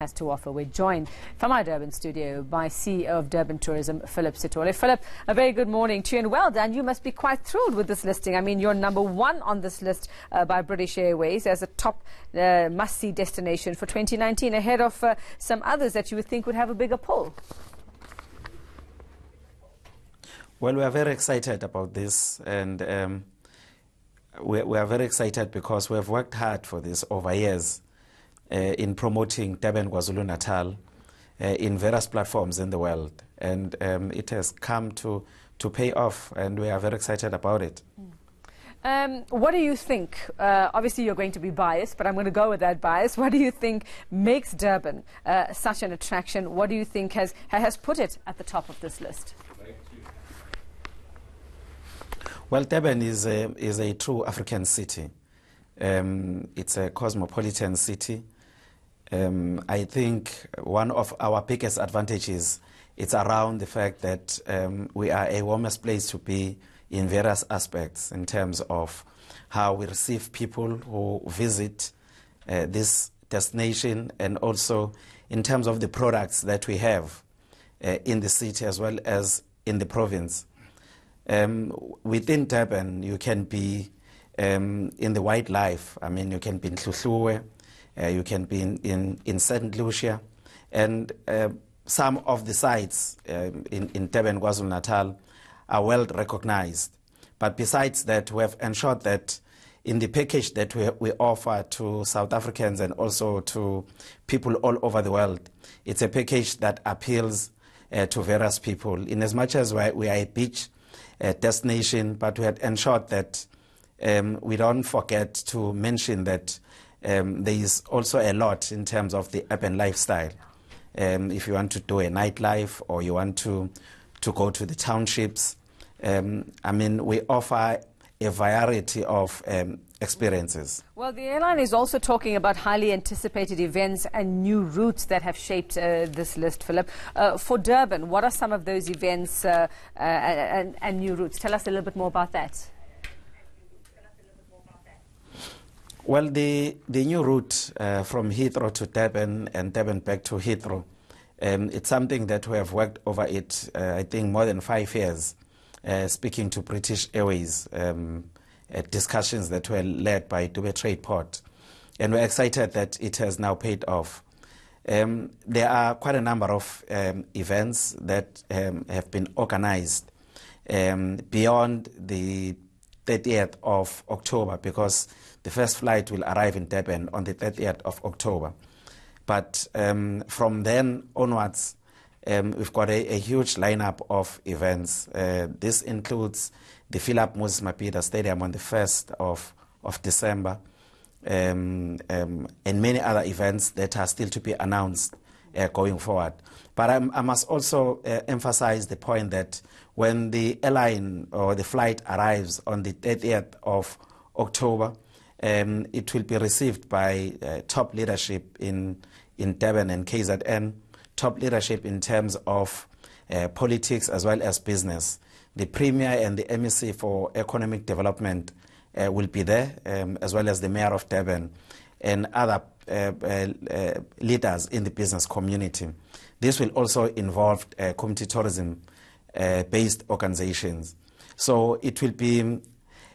has to offer. We're joined from our Durban studio by CEO of Durban Tourism, Philip Sitole. Philip, a very good morning to you and well done. You must be quite thrilled with this listing. I mean, you're #1 on this list by British Airways as a top must-see destination for 2019, ahead of some others that you would think would have a bigger pull. Well, we are very excited about this, and we are very excited because we have worked hard for this over years. In promoting Durban, KwaZulu-Natal in various platforms in the world. And it has come to pay off, and we are very excited about it. What do you think? Obviously, you're going to be biased, but I'm going to go with that bias. What do you think makes Durban such an attraction? What do you think has put it at the top of this list? Well, Durban is a true African city. It's a cosmopolitan city. I think one of our biggest advantages is around the fact that we are a warmest place to be in various aspects in terms of how we receive people who visit this destination, and also in terms of the products that we have in the city as well as in the province. Within Durban, you can be in the wildlife. I mean, you can be in Hluhluwe, you can be in St. Lucia, and some of the sites in Durban, KwaZulu-Natal are well recognized. But besides that, we have ensured that in the package that we offer to South Africans and also to people all over the world, it's a package that appeals to various people. In as much as we are a beach destination, but we had ensured that we don't forget to mention that there is also a lot in terms of the urban lifestyle. If you want to do a nightlife or you want to go to the townships, I mean, we offer a variety of experiences. Well, the airline is also talking about highly anticipated events and new routes that have shaped this list, Philip. For Durban, what are some of those events and new routes? Tell us a little bit more about that. Well, the new route from Heathrow to Durban and Durban back to Heathrow, it's something that we have worked over it, I think, more than 5 years, speaking to British Airways, discussions that were led by Durban Trade Port. And we're excited that it has now paid off. There are quite a number of events that have been organized beyond the 30th of October, because the first flight will arrive in Durban on the 30th of October. But from then onwards, we've got a huge lineup of events. This includes the Philip Moses Mapida Stadium on the 1st of December, and many other events that are still to be announced going forward. But I must also emphasize the point that when the airline or the flight arrives on the 30th of October, it will be received by top leadership in Durban and KZN, top leadership in terms of politics as well as business. The Premier and the MEC for Economic Development will be there, as well as the Mayor of Durban and other leaders in the business community. This will also involve community tourism-based organizations. So it will be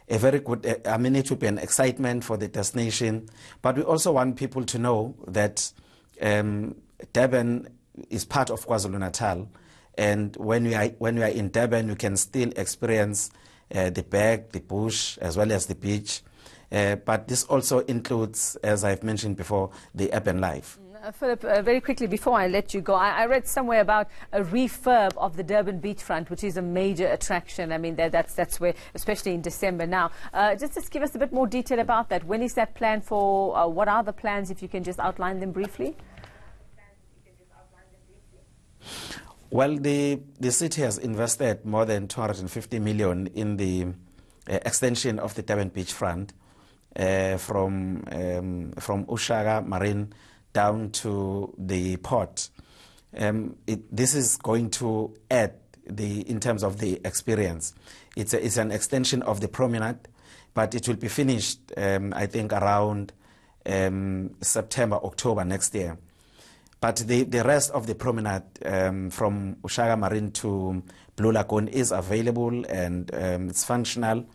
a very good, it will be an excitement for the destination. But we also want people to know that Durban is part of KwaZulu-Natal. And when we are in Durban, you can still experience the berg, the bush, as well as the beach. But this also includes, as I've mentioned before, the urban life. Philip, very quickly before I let you go, I read somewhere about a refurb of the Durban beachfront, which is a major attraction. I mean, that's where, especially in December now. Just give us a bit more detail about that. When is that planned for? What are the plans, if you can just outline them briefly? Well, the city has invested more than 250 million in the extension of the Durban beachfront from Ushaga Marine down to the port. This is going to add in terms of the experience. It's an extension of the promenade, but it will be finished, I think, around September, October next year. But the rest of the promenade from Ushaga Marine to Blue Lagoon is available and it's functional.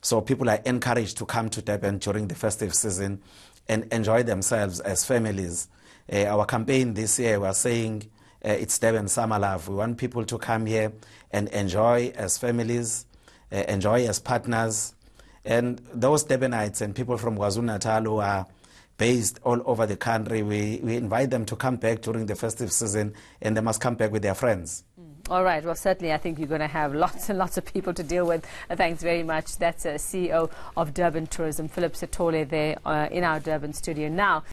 So people are encouraged to come to Durban during the festive season and enjoy themselves as families. Our campaign this year, we're saying it's Durban Summer Love. We want people to come here and enjoy as families, enjoy as partners. And those Durbanites and people from KwaZulu-Natal who are based all over the country, we invite them to come back during the festive season, and they must come back with their friends. All right. Well, certainly, I think you're going to have lots and lots of people to deal with. Thanks very much. That's CEO of Durban Tourism, Philip Sithole, there in our Durban studio now.